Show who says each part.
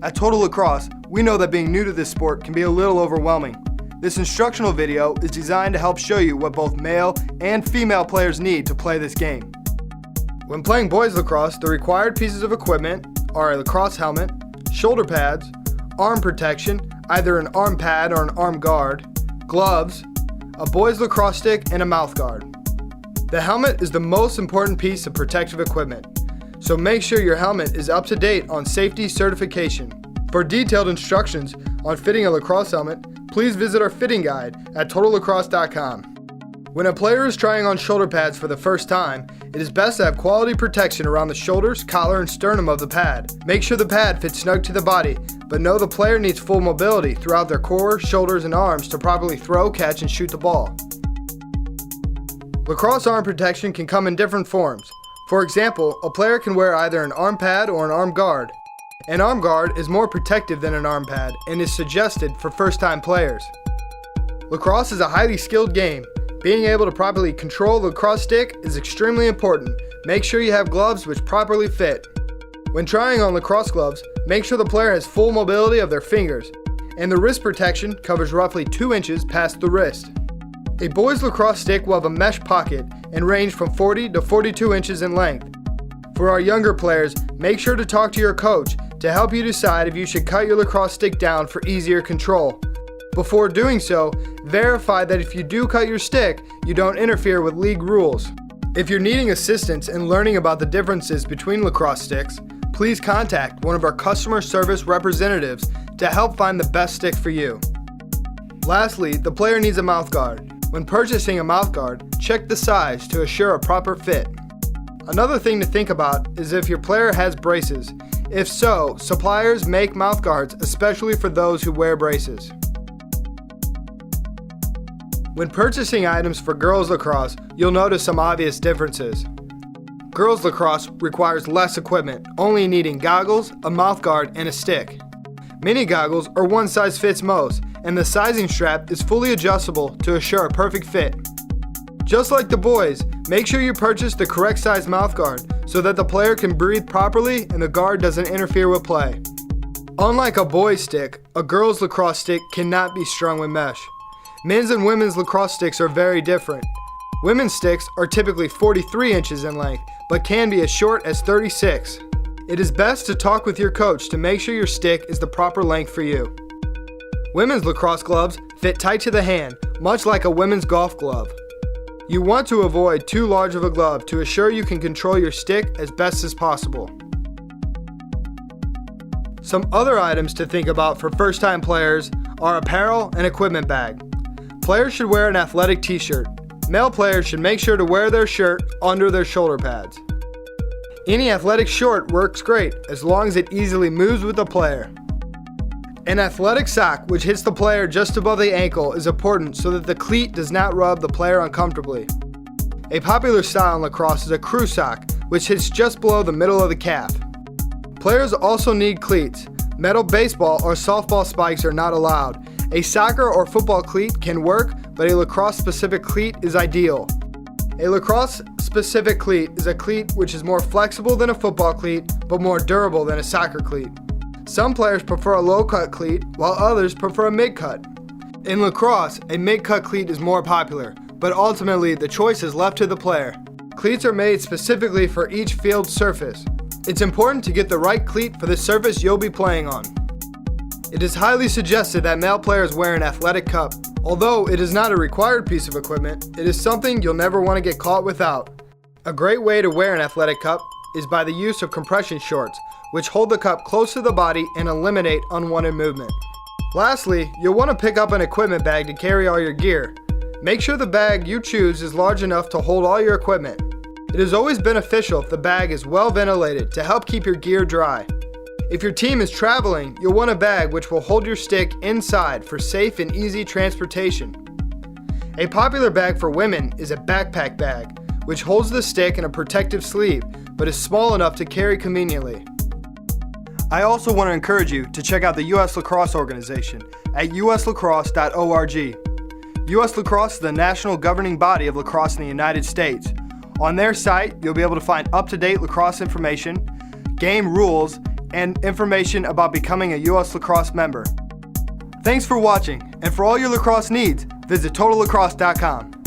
Speaker 1: At Total Lacrosse, we know that being new to this sport can be a little overwhelming. This instructional video is designed to help show you what both male and female players need to play this game. When playing boys lacrosse, the required pieces of equipment are a lacrosse helmet, shoulder pads, arm protection, either an arm pad or an arm guard, gloves, a boys lacrosse stick, and a mouth guard. The helmet is the most important piece of protective equipment, so make sure your helmet is up to date on safety certification. For detailed instructions on fitting a lacrosse helmet, please visit our fitting guide at totallacrosse.com. When a player is trying on shoulder pads for the first time, it is best to have quality protection around the shoulders, collar, and sternum of the pad. Make sure the pad fits snug to the body, but know the player needs full mobility throughout their core, shoulders, and arms to properly throw, catch, and shoot the ball. Lacrosse arm protection can come in different forms. For example, a player can wear either an arm pad or an arm guard. An arm guard is more protective than an arm pad and is suggested for first-time players. Lacrosse is a highly skilled game. Being able to properly control the lacrosse stick is extremely important. Make sure you have gloves which properly fit. When trying on lacrosse gloves, make sure the player has full mobility of their fingers, and the wrist protection covers roughly 2 inches past the wrist. A boys lacrosse stick will have a mesh pocket and range from 40 to 42 inches in length. For our younger players, make sure to talk to your coach to help you decide if you should cut your lacrosse stick down for easier control. Before doing so, verify that if you do cut your stick, you don't interfere with league rules. If you're needing assistance in learning about the differences between lacrosse sticks, please contact one of our customer service representatives to help find the best stick for you. Lastly, the player needs a mouth guard. When purchasing a mouth guard, check the size to assure a proper fit. Another thing to think about is if your player has braces. If so, suppliers make mouth guards especially for those who wear braces. When purchasing items for girls lacrosse, you'll notice some obvious differences. Girls lacrosse requires less equipment, only needing goggles, a mouth guard, and a stick. Mini goggles are one size fits most, and the sizing strap is fully adjustable to assure a perfect fit. Just like the boys, make sure you purchase the correct size mouth guard so that the player can breathe properly and the guard doesn't interfere with play. Unlike a boy's stick, a girl's lacrosse stick cannot be strung with mesh. Men's and women's lacrosse sticks are very different. Women's sticks are typically 43 inches in length, but can be as short as 36. It is best to talk with your coach to make sure your stick is the proper length for you. Women's lacrosse gloves fit tight to the hand, much like a women's golf glove. You want to avoid too large of a glove to assure you can control your stick as best as possible. Some other items to think about for first-time players are apparel and equipment bag. Players should wear an athletic t-shirt. Male players should make sure to wear their shirt under their shoulder pads. Any athletic short works great as long as it easily moves with the player. An athletic sock which hits the player just above the ankle is important so that the cleat does not rub the player uncomfortably. A popular style in lacrosse is a crew sock which hits just below the middle of the calf. Players also need cleats. Metal baseball or softball spikes are not allowed. A soccer or football cleat can work, but a lacrosse-specific cleat is ideal. A lacrosse-specific cleat is a cleat which is more flexible than a football cleat, but more durable than a soccer cleat. Some players prefer a low-cut cleat, while others prefer a mid-cut. In lacrosse, a mid-cut cleat is more popular, but ultimately the choice is left to the player. Cleats are made specifically for each field surface. It's important to get the right cleat for the surface you'll be playing on. It is highly suggested that male players wear an athletic cup. Although it is not a required piece of equipment, it is something you'll never want to get caught without. A great way to wear an athletic cup is by the use of compression shorts, which hold the cup close to the body and eliminate unwanted movement. Lastly, you'll want to pick up an equipment bag to carry all your gear. Make sure the bag you choose is large enough to hold all your equipment. It is always beneficial if the bag is well ventilated to help keep your gear dry. If your team is traveling, you'll want a bag which will hold your stick inside for safe and easy transportation. A popular bag for women is a backpack bag, which holds the stick in a protective sleeve, but is small enough to carry conveniently. I also want to encourage you to check out the U.S. Lacrosse organization at uslacrosse.org. U.S. Lacrosse is the national governing body of lacrosse in the United States. On their site, you'll be able to find up-to-date lacrosse information, game rules, and information about becoming a U.S. Lacrosse member. Thanks for watching, and for all your lacrosse needs, visit TotalLacrosse.com.